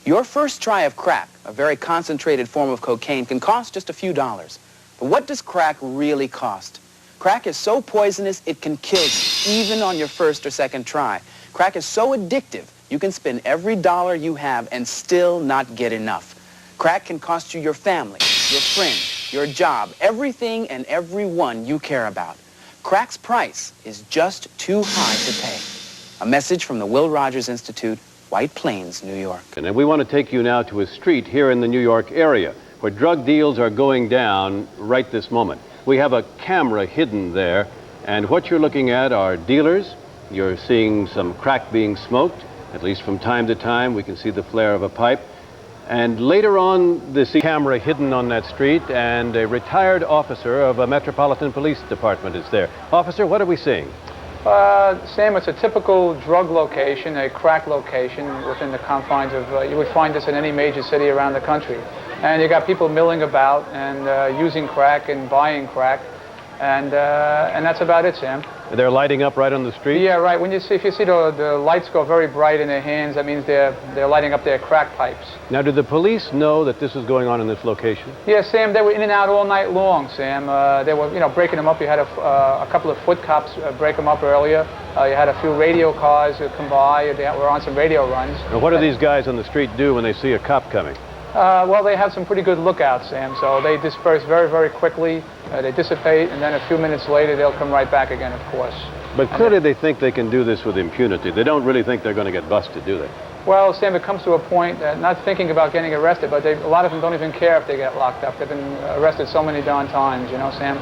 Your first try of crack, a very concentrated form of cocaine, can cost just a few dollars. But what does crack really cost? Crack is so poisonous it can kill you, even on your first or second try. Crack is so addictive, you can spend every dollar you have and still not get enough. Crack can cost you your family, your friends, your job, everything and everyone you care about. Crack's price is just too high to pay. A message from the Will Rogers Institute, White Plains, New York. And we want to take you now to a street here in the New York area where drug deals are going down right this moment. We have a camera hidden there, and what you're looking at are dealers. You're seeing some crack being smoked, at least from time to time. We can see the flare of a pipe. And later on, this camera hidden on that street, and a retired officer of a Metropolitan Police Department is there. Officer, what are we seeing? Sam, it's a typical drug location, a crack location within the confines of, you would find this in any major city around the country. And you got people milling about and using crack and buying crack. And that's about it, Sam. They're lighting up right on the street? Yeah, right. If you see the lights go very bright in their hands, that means they're lighting up their crack pipes. Now, did the police know that this was going on in this location? Yeah, Sam, they were in and out all night long, Sam. They were, breaking them up. You had a couple of foot cops break them up earlier. You had a few radio cars come by. They were on some radio runs. Now, what do these guys on the street do when they see a cop coming? Well, they have some pretty good lookouts, Sam, so they disperse very, very quickly. They dissipate, and then a few minutes later, they'll come right back again, of course. But clearly they think they can do this with impunity. They don't really think they're going to get busted, do they? Well, Sam, it comes to a point that not thinking about getting arrested, but a lot of them don't even care if they get locked up. They've been arrested so many darn times, Sam.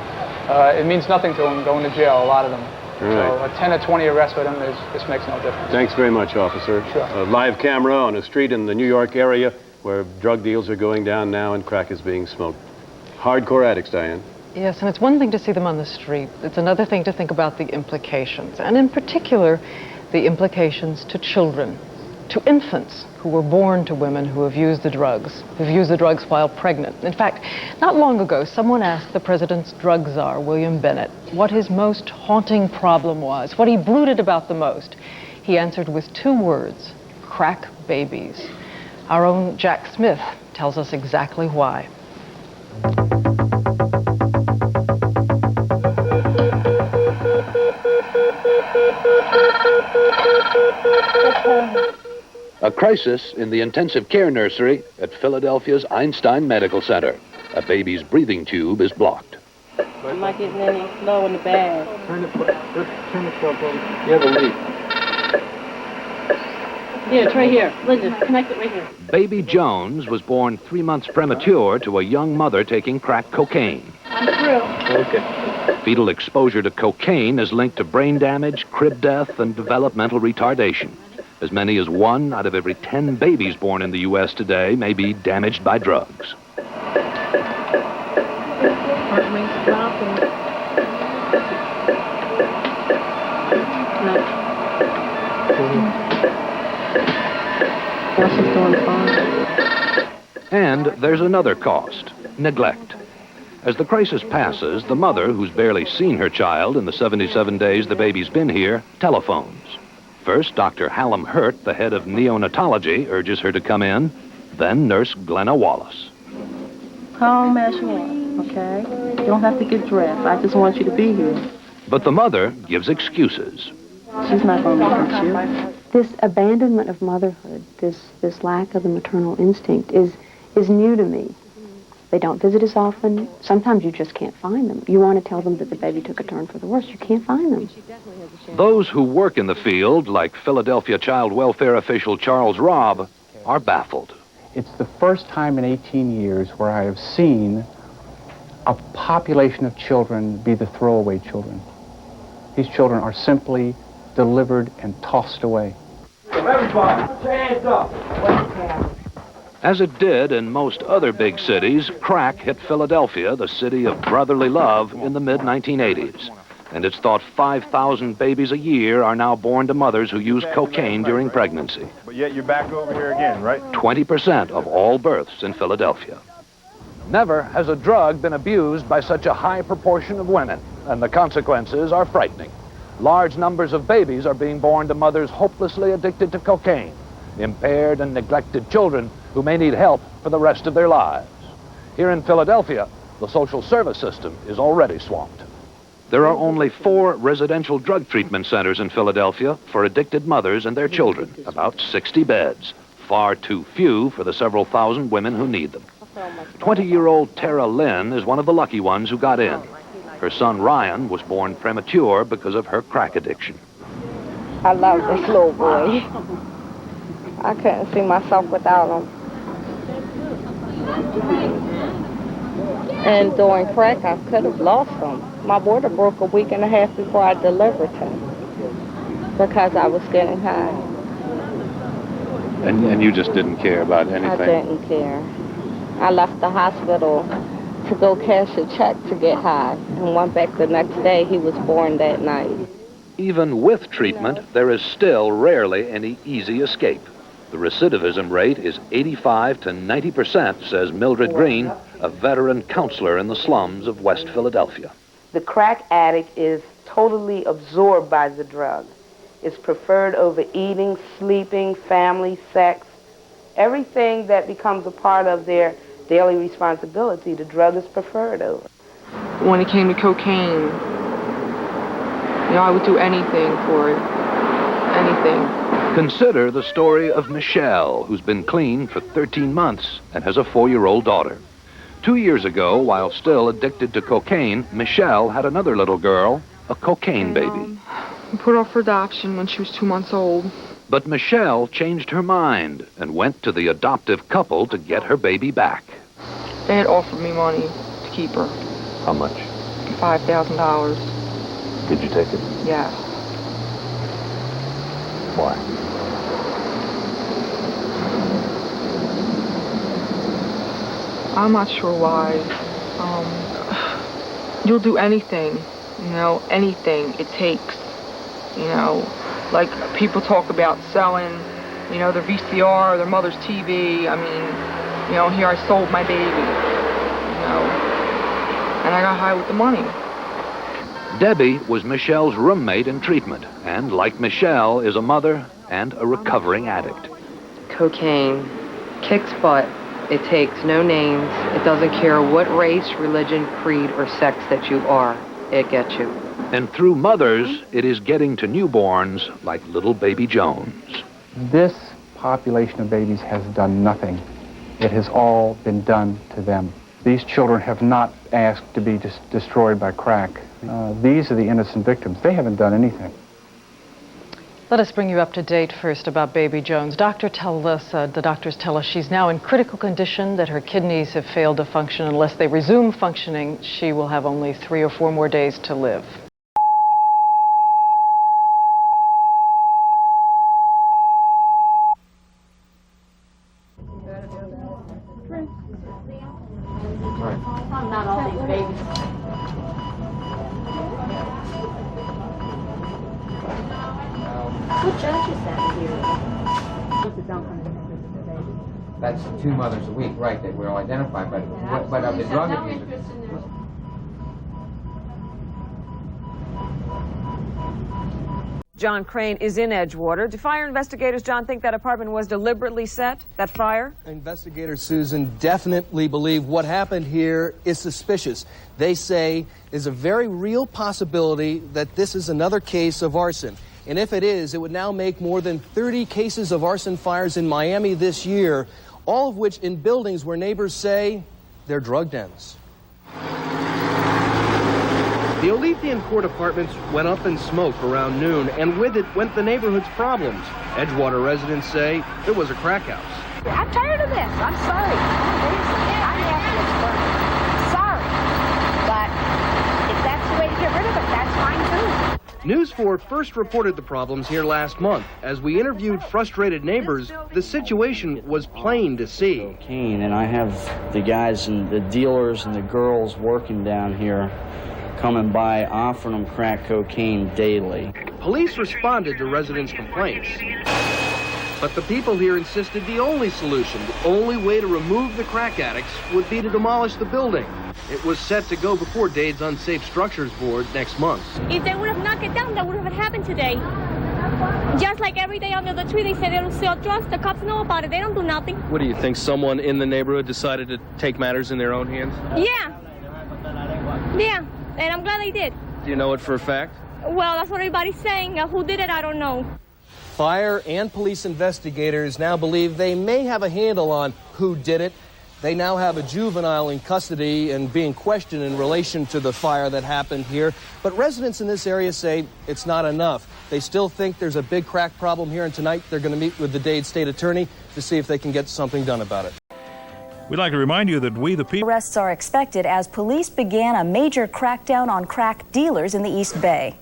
It means nothing to them going to jail, a lot of them. Right. So a 10 or 20 arrests with them, this makes no difference. Thanks very much, officer. Sure. A live camera on a street in the New York area where drug deals are going down now and crack is being smoked. Hardcore addicts, Diane. Yes, and it's one thing to see them on the street. It's another thing to think about the implications, and in particular, the implications to children, to infants who were born to women who have used the drugs while pregnant. In fact, not long ago, someone asked the president's drug czar, William Bennett, what his most haunting problem was, what he brooded about the most. He answered with 2 words, crack babies. Our own Jack Smith tells us exactly why. A crisis in the intensive care nursery at Philadelphia's Einstein Medical Center. A baby's breathing tube is blocked. I'm not getting any flow in the bag. Turn the plug over. You have a leak. Here, it's right here. Linda, connect it right here. Baby Jones was born 3 months premature to a young mother taking crack cocaine. I'm through. Okay. Fetal exposure to cocaine is linked to brain damage, crib death, and developmental retardation. As many as 1 out of every 10 babies born in the U.S. today may be damaged by drugs. Heart rate's dropping. She's doing fine. And there's another cost, neglect. As the crisis passes, the mother, who's barely seen her child in the 77 days the baby's been here, telephones. First, Dr. Hallam Hurt, the head of neonatology, urges her to come in. Then Nurse Glenna Wallace. Calm as you want, okay? You don't have to get dressed. I just want you to be here. But the mother gives excuses. She's not going to look at you. This abandonment of motherhood, this lack of the maternal instinct is new to me. They don't visit as often. Sometimes you just can't find them. You want to tell them that the baby took a turn for the worse. You can't find them. Those who work in the field, like Philadelphia child welfare official Charles Robb, are baffled. It's the first time in 18 years where I have seen a population of children be the throwaway children. These children are simply delivered and tossed away. Everybody, put your hands up. As it did in most other big cities, crack hit Philadelphia, the city of brotherly love, in the mid-1980s. And it's thought 5,000 babies a year are now born to mothers who use cocaine during pregnancy. But yet you're back over here again, right? 20% of all births in Philadelphia. Never has a drug been abused by such a high proportion of women, and the consequences are frightening. Large numbers of babies are being born to mothers hopelessly addicted to cocaine. impaired and neglected children who may need help for the rest of their lives. Here in Philadelphia, the social service system is already swamped. There are only 4 residential drug treatment centers in Philadelphia for addicted mothers and their children, about 60 beds, far too few for the several thousand women who need them. 20-year-old Tara Lynn is one of the lucky ones who got in. Her son Ryan was born premature because of her crack addiction. I love this little boy. I couldn't see myself without him. And doing crack, I could have lost him. My water broke a week and a half before I delivered him because I was getting high. And you just didn't care about anything? I didn't care. I left the hospital to go cash a check to get high and went back the next day. He was born that night. Even with treatment, there is still rarely any easy escape. The recidivism rate is 85 to 90%, says Mildred Green, a veteran counselor in the slums of West Philadelphia. The crack addict is totally absorbed by the drug. It's preferred over eating, sleeping, family, sex. Everything that becomes a part of their daily responsibility, the drug is preferred over. When it came to cocaine, I would do anything for it. Anything. Consider the story of Michelle, who's been clean for 13 months and has a 4-year-old daughter. 2 years ago, while still addicted to cocaine, Michelle had another little girl, a cocaine baby. We put her up for adoption when she was 2 months old. But Michelle changed her mind and went to the adoptive couple to get her baby back. They had offered me money to keep her. How much? $5,000. Did you take it? Yes. Why? I'm not sure why. You'll do anything, anything it takes. Like people talk about selling, their VCR, their mother's TV. I mean, here I sold my baby, and I got high with the money. Debbie was Michelle's roommate in treatment, and like Michelle, is a mother and a recovering addict. Cocaine kicks butt. It takes no names. It doesn't care what race, religion, creed, or sex that you are. It gets you. And through mothers, it is getting to newborns like little baby Jones. This population of babies has done nothing. It has all been done to them. These children have not asked to be destroyed by crack. These are the innocent victims. They haven't done anything. Let us bring you up to date first about baby Jones. The doctors tell us she's now in critical condition, that her kidneys have failed to function. Unless they resume functioning, she will have only 3 or 4 more days to live. Not all these babies. What judge is that here? That's 2 mothers a week, right, that we'll identify, but of the drug abusers. John Crane is in Edgewater. Do fire investigators, John, think that apartment was deliberately set, that fire? Investigators, Susan, definitely believe what happened here is suspicious. They say there's a very real possibility that this is another case of arson. And if it is, it would now make more than 30 cases of arson fires in Miami this year, all of which in buildings where neighbors say they're drug dens. The Olefian Court apartments went up in smoke around noon, and with it went the neighborhood's problems. Edgewater residents say it was a crack house. I'm tired of this. I'm sorry. I'm sorry. But if that's the way to get rid of it, that's fine too. News 4 first reported the problems here last month. As we interviewed frustrated neighbors, the situation was plain to see. Cocaine, and I have the guys and the dealers and the girls working down here coming by offering them crack cocaine daily. Police responded to residents' complaints. But the people here insisted the only solution, the only way to remove the crack addicts, would be to demolish the building. It was set to go before Dade's Unsafe Structures Board next month. If they would have knocked it down, that would have happened today. Just like every day under the tree, they say they don't sell drugs. The cops know about it. They don't do nothing. What do you think? Someone in the neighborhood decided to take matters in their own hands? Yeah. Yeah, and I'm glad they did. Do you know it for a fact? Well, that's what everybody's saying. Who did it, I don't know. Fire and police investigators now believe they may have a handle on who did it. They now have a juvenile in custody and being questioned in relation to the fire that happened here. But residents in this area say it's not enough. They still think there's a big crack problem here, and tonight they're going to meet with the Dade State Attorney to see if they can get something done about it. We'd like to remind you that we the people... Arrests are expected as police began a major crackdown on crack dealers in the East Bay.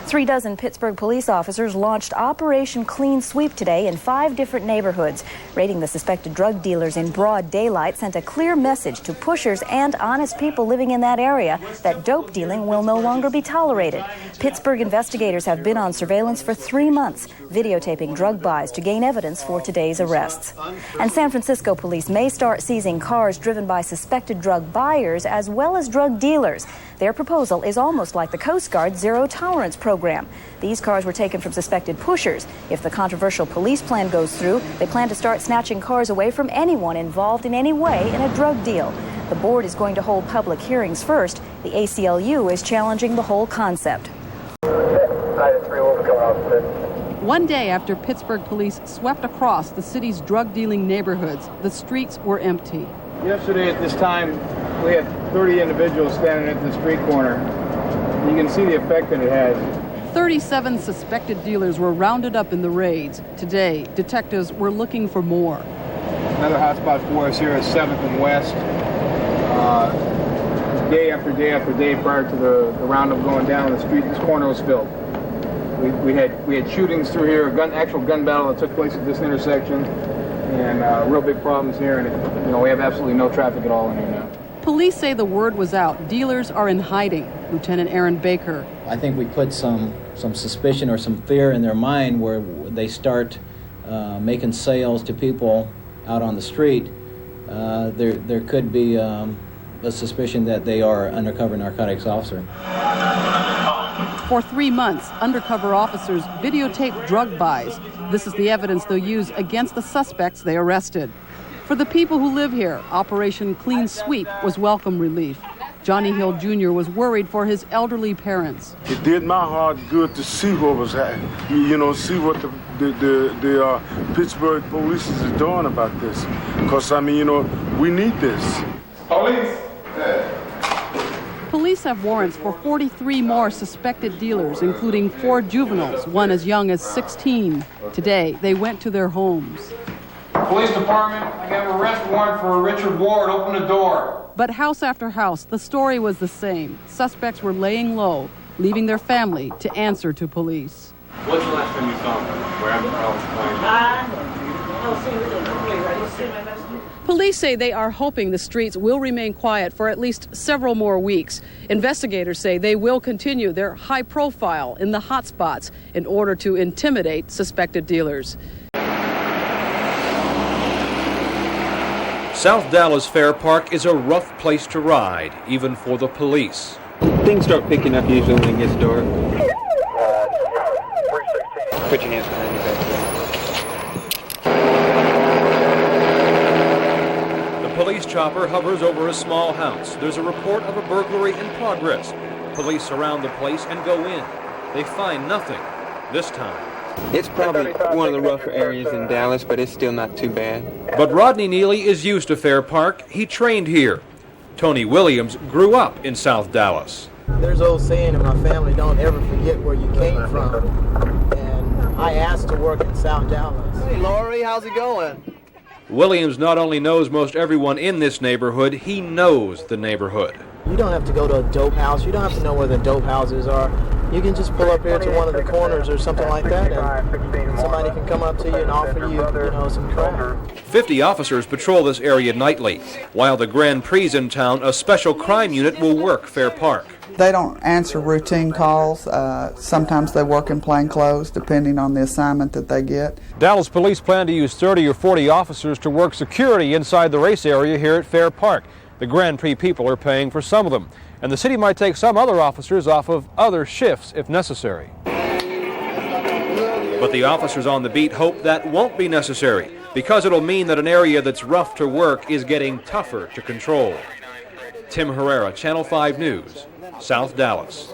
36 Pittsburgh police officers launched Operation Clean Sweep today in 5 different neighborhoods. Raiding the suspected drug dealers in broad daylight sent a clear message to pushers and honest people living in that area that dope dealing will no longer be tolerated. Pittsburgh investigators have been on surveillance for 3 months, videotaping drug buys to gain evidence for today's arrests. And San Francisco police may start seizing cars driven by suspected drug buyers as well as drug dealers. Their proposal is almost like the Coast Guard's zero tolerance program. These cars were taken from suspected pushers. If the controversial police plan goes through, they plan to start snatching cars away from anyone involved in any way in a drug deal. The board is going to hold public hearings first. The ACLU is challenging the whole concept. One day after Pittsburgh police swept across the city's drug-dealing neighborhoods, the streets were empty. Yesterday at this time, we had 30 individuals standing at the street corner. You can see the effect that it has. 37 suspected dealers were rounded up in the raids. Today, detectives were looking for more. Another hotspot for us here is 7th and West. Day after day after day prior to the roundup going down the street, this corner was filled. We had shootings through here, actual gun battle that took place at this intersection, and real big problems here, and we have absolutely no traffic at all in here now. Police say the word was out. Dealers are in hiding. Lieutenant Aaron Baker. I think we put some suspicion or some fear in their mind where they start making sales to people out on the street. There could be a suspicion that they are an undercover narcotics officer. For 3 months, undercover officers videotaped drug buys. This is the evidence they'll use against the suspects they arrested. For the people who live here, Operation Clean Sweep was welcome relief. Johnny Hill Jr. was worried for his elderly parents. It did my heart good to see what was happening, see what the Pittsburgh police is doing about this. Because, we need this. Police! Police have warrants for 43 more suspected dealers, including 4 juveniles, one as young as 16. Today, they went to their homes. Police department, I got an arrest warrant for Richard Ward. Open the door. But house after house, the story was the same. Suspects were laying low, leaving their family to answer to police. What's the last time you saw him? Police say they are hoping the streets will remain quiet for at least several more weeks. Investigators say they will continue their high profile in the hot spots in order to intimidate suspected dealers. South Dallas Fair Park is a rough place to ride, even for the police. Things start picking up usually when it gets dark. Put your hands behind your back. The police chopper hovers over a small house. There's a report of a burglary in progress. Police surround the place and go in. They find nothing this time. It's probably one of the rougher areas in Dallas, but it's still not too bad. But Rodney Neely is used to Fair Park. He trained here. Tony Williams grew up in South Dallas. There's an old saying in my family, don't ever forget where you came from. And I asked to work in South Dallas. Hey, Laurie, how's it going? Williams not only knows most everyone in this neighborhood, he knows the neighborhood. You don't have to go to a dope house. You don't have to know where the dope houses are. You can just pull up here to one of the corners or something like that, and somebody can come up to you and offer you, some crack. 50 officers patrol this area nightly. While the Grand Prix in town, a special crime unit will work Fair Park. They don't answer routine calls. Sometimes they work in plain clothes, depending on the assignment that they get. Dallas police plan to use 30 or 40 officers to work security inside the race area here at Fair Park. The Grand Prix people are paying for some of them, and the city might take some other officers off of other shifts if necessary. But the officers on the beat hope that won't be necessary, because it'll mean that an area that's rough to work is getting tougher to control. Tim Herrera, Channel 5 News, South Dallas.